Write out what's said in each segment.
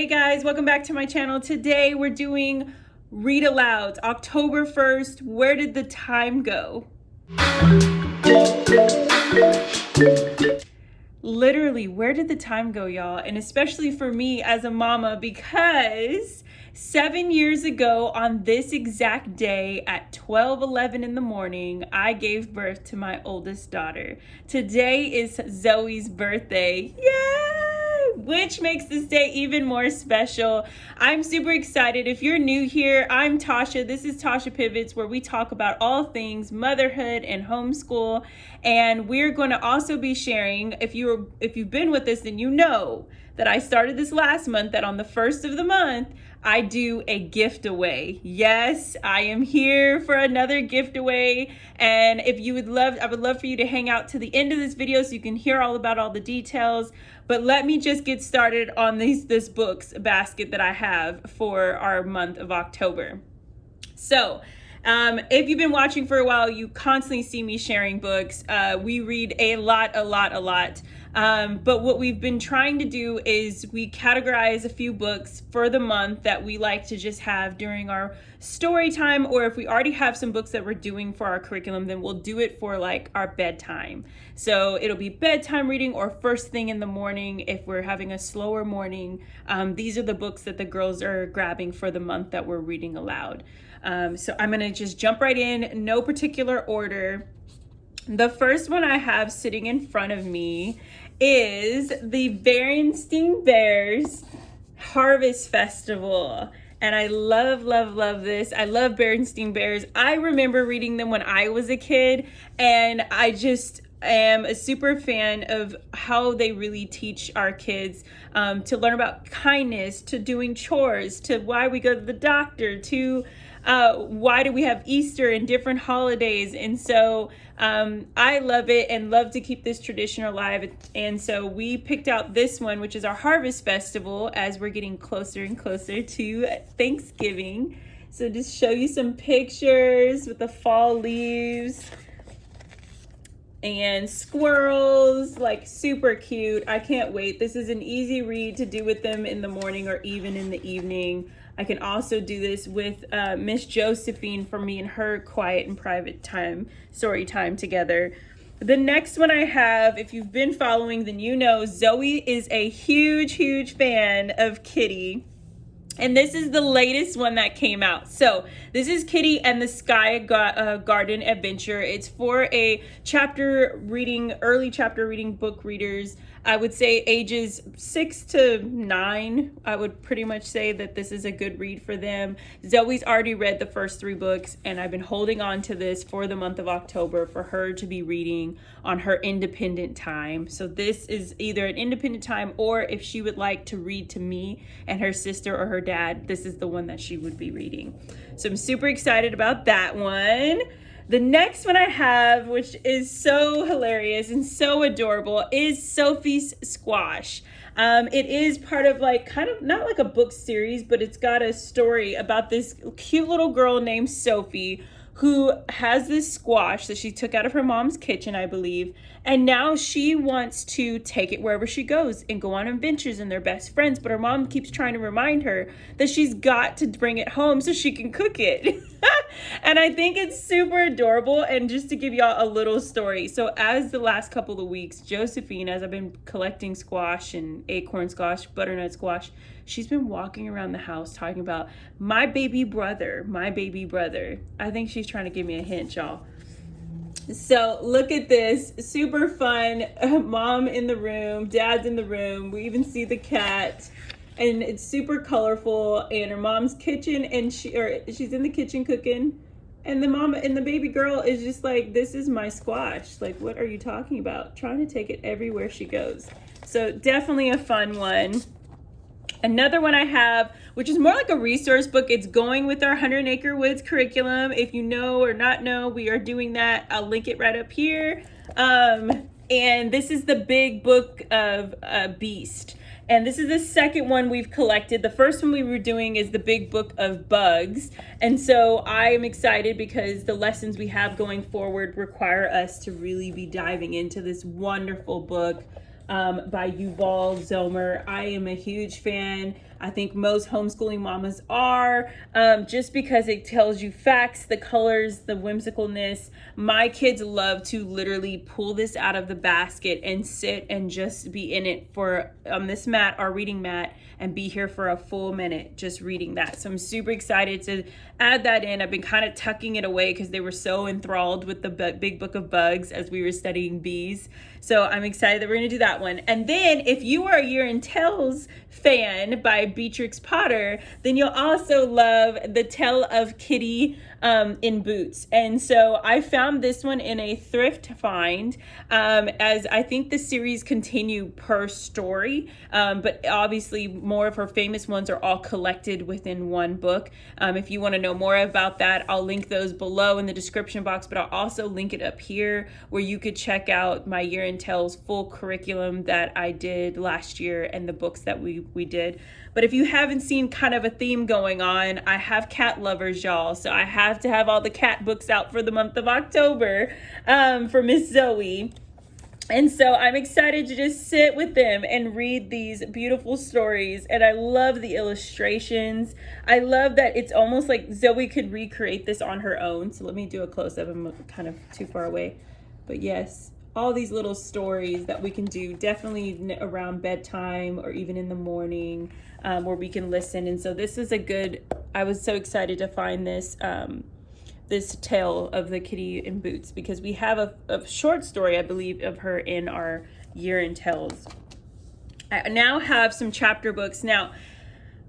Hey guys, welcome back to my channel. Today we're doing Read Aloud, October 1st. Where did the time go? Literally, where did the time go, y'all? And especially for me as a mama, because 7 years ago on this exact day at 12:11 in the morning, I gave birth to my oldest daughter. Today is Zoe's birthday. Yay! Which makes this day even more special. I'm super excited. If you're new here, I'm Tasha. This is Tasha Pivots, where we talk about all things motherhood and homeschool. And we're going to also be sharing, if you've been with us, then you know that I started this last month, that on the first of the month, I do a gift away. Yes, I am here for another gift away. And if you would love, I would love for you to hang out to the end of this video so you can hear all about all the details. But let me just get started on this books basket that I have for our month of October. So, if you've been watching for a while, you constantly see me sharing books. We read a lot. But what we've been trying to do is we categorize a few books for the month that we like to just have during our story time, or if we already have some books that we're doing for our curriculum, then we'll do it for like our bedtime. So it'll be bedtime reading or first thing in the morning if we're having a slower morning. These are the books that the girls are grabbing for the month that we're reading aloud. So I'm gonna just jump right in, no particular order. The first one I have sitting in front of me is the Berenstain Bears Harvest Festival. And I love this. I love Berenstain Bears. I remember reading them when I was a kid, and I just am a super fan of how they really teach our kids to learn about kindness, to doing chores, to why we go to the doctor, to why do we have Easter and different holidays. And so I love it and love to keep this tradition alive. And so we picked out this one, which is our Harvest Festival, as we're getting closer and closer to Thanksgiving. So just show you some pictures with the fall leaves and squirrels, like super cute. I can't wait. This is an easy read to do with them in the morning or even in the evening. I can also do this with Miss Josephine for me and her quiet and private time, story time together. The next one I have, if you've been following, then you know Zoe is a huge fan of Kitty. And this is the latest one that came out. So this is Kitty and the Sky Garden Adventure. It's for a chapter reading, early chapter reading book readers. I would say ages 6 to 9. I would pretty much say that this is a good read for them. Zoe's already read the first 3 books, and I've been holding on to this for the month of October for her to be reading on her independent time. So this is either an independent time, or if she would like to read to me and her sister or her dad, this is the one that she would be reading. So I'm super excited about that one. The next one I have, which is so hilarious and so adorable, is Sophie's Squash. It is part of like kind of not like a book series, but it's got a story about this cute little girl named Sophie who has this squash that she took out of her mom's kitchen, I believe. And now she wants to take it wherever she goes and go on adventures, and they're best friends. But her mom keeps trying to remind her that she's got to bring it home so she can cook it. And I think it's super adorable. And just to give y'all a little story. So as the last couple of weeks, Josephine, as I've been collecting squash and acorn squash, butternut squash, she's been walking around the house talking about my baby brother, my baby brother. I think she's trying to give me a hint, y'all. So look at this, super fun. Mom in the room, dad's in the room. We even see the cat, and it's super colorful. And her mom's kitchen, and she's in the kitchen cooking. And the mom and the baby girl is just like, this is my squash. Like, what are you talking about? Trying to take it everywhere she goes. So definitely a fun one. Another one I have, which is more like a resource book. It's going with our 100 Acre Woods curriculum. If you know or not know, we are doing that. I'll link it right up here. And this is the big book of Beast. And this is the second one we've collected. The first one we were doing is the big book of Bugs. And so I am excited because the lessons we have going forward require us to really be diving into this wonderful book by Yuval Zomer. I am a huge fan. I think most homeschooling mamas are, just because it tells you facts, the colors, the whimsicalness. My kids love to literally pull this out of the basket and sit and just be in it for this mat, our reading mat, and be here for a full minute just reading that. So I'm super excited to add that in. I've been kind of tucking it away because they were so enthralled with the big book of bugs as we were studying bees. So I'm excited that we're going to do that one. And then if you are a Year in Tales fan by Beatrix Potter, then you'll also love The Tale of Kitty in Boots. And so I found this one in a thrift find, as I think the series continue per story, but obviously more of her famous ones are all collected within one book. If you want to know more about that, I'll link those below in the description box, but I'll also link it up here where you could check out my Year in Tales full curriculum that I did last year and the books that we did. But if you haven't seen kind of a theme going on, I have cat lovers, y'all. So I have to have all the cat books out for the month of October for Miss Zoe. And so I'm excited to just sit with them and read these beautiful stories. And I love the illustrations. I love that it's almost like Zoe could recreate this on her own. So let me do a close-up. I'm kind of too far away. But yes, all these little stories that we can do definitely around bedtime or even in the morning, where we can listen. And so this is I was so excited to find this this tale of the Kitty in Boots, because we have a short story, I believe, of her in our Year in Tales. I now have some chapter books. Now,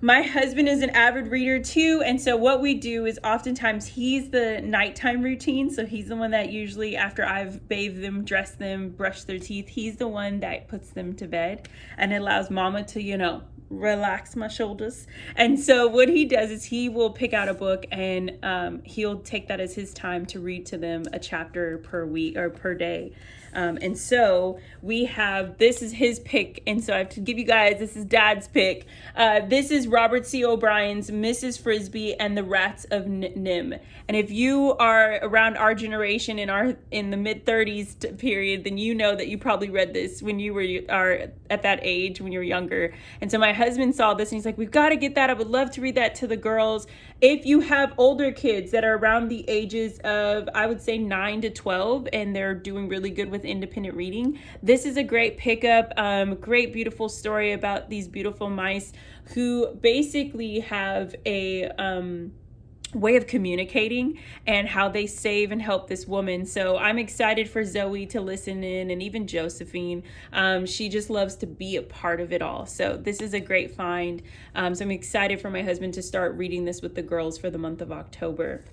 my husband is an avid reader too, and so what we do is oftentimes he's the nighttime routine. So he's the one that usually, after I've bathed them, dressed them, brushed their teeth, he's the one that puts them to bed and allows mama to, relax my shoulders. And so what he does is he will pick out a book and he'll take that as his time to read to them a chapter per week or per day. And so this is his pick. And so I have to give you guys, this is Dad's pick. This is Robert C. O'Brien's Mrs. Frisbee and the Rats of Nim. And if you are around our generation in the mid-30s period, then you know that you probably read this when you are at that age, when you were younger. And so my husband saw this and he's like, we've got to get that. I would love to read that to the girls. If you have older kids that are around the ages of, I would say 9 to 12, and they're doing really good with independent reading, this is a great pickup. Great, beautiful story about these beautiful mice who basically have a way of communicating and how they save and help this woman. So I'm excited for Zoe to listen in, and even Josephine. She just loves to be a part of it all. So this is a great find. So I'm excited for my husband to start reading this with the girls for the month of October.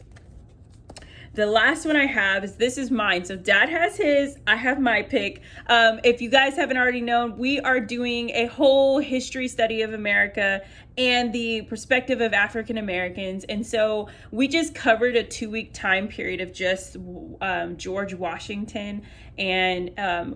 The last one I have this is mine. So Dad has his, I have my pick. If you guys haven't already known, we are doing a whole history study of America and the perspective of African Americans. And so we just covered a 2-week time period of just George Washington and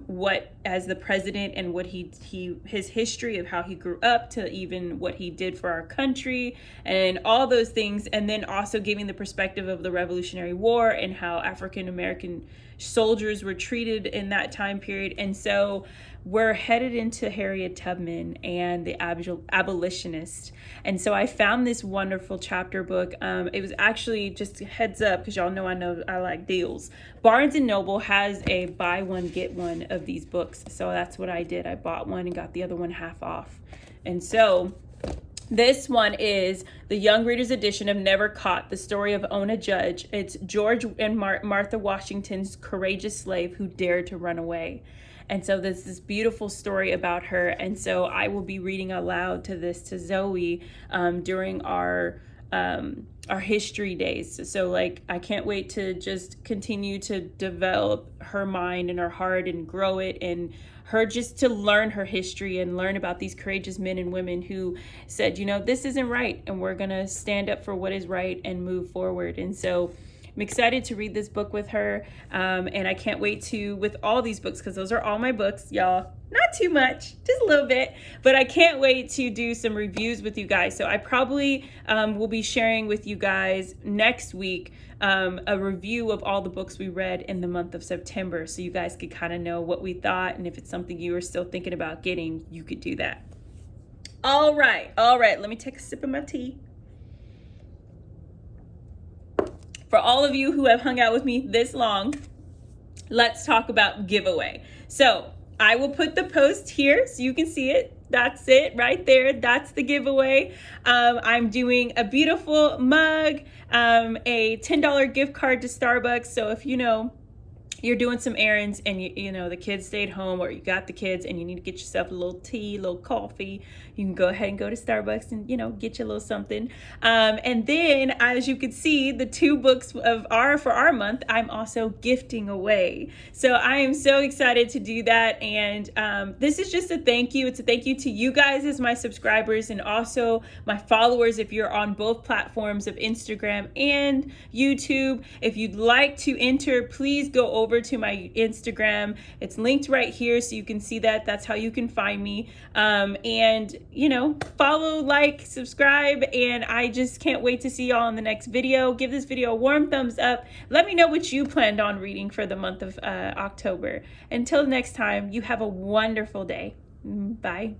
what as the president and what his history of how he grew up to even what he did for our country and all those things. And then also giving the perspective of the Revolutionary War and how African American soldiers were treated in that time period. And so we're headed into Harriet Tubman and the abolitionist. And so I found this wonderful chapter book. It was actually, just a heads up, because y'all know I like deals. Barnes and Noble has a buy one, get one of these books. So that's what I did. I bought one and got the other one half off. And so this one is the Young Reader's edition of Never Caught, the story of Ona Judge. It's George and Martha Washington's courageous slave who dared to run away. And so there's this beautiful story about her. And so I will be reading aloud to Zoe during our history days. So I can't wait to just continue to develop her mind and her heart and grow it, and her just to learn her history and learn about these courageous men and women who said, this isn't right, and we're going to stand up for what is right and move forward. And so I'm excited to read this book with her, and I can't wait to, with all these books, because those are all my books, y'all. Not too much, just a little bit, but I can't wait to do some reviews with you guys. So I probably will be sharing with you guys next week a review of all the books we read in the month of September, so you guys could kind of know what we thought, and if it's something you are still thinking about getting, you could do that. All right. Let me take a sip of my tea. For all of you who have hung out with me this long, let's talk about giveaway. So I will put the post here so you can see it. That's it right there. That's the giveaway. I'm doing a beautiful mug, a $10 gift card to Starbucks. So if you're doing some errands and you know the kids stayed home, or you got the kids and you need to get yourself a little tea, a little coffee, you can go ahead and go to Starbucks and get you a little something. And then, as you can see, the 2 books for our month, I'm also gifting away. So I am so excited to do that. And this is just a thank you. It's a thank you to you guys as my subscribers, and also my followers if you're on both platforms of Instagram and YouTube. If you'd like to enter, please go over to my Instagram. It's linked right here so you can see that. That's how you can find me. And follow, like, subscribe, and I just can't wait to see y'all in the next video. Give this video a warm thumbs up. Let me know what you planned on reading for the month of October. Until next time, you have a wonderful day. Bye.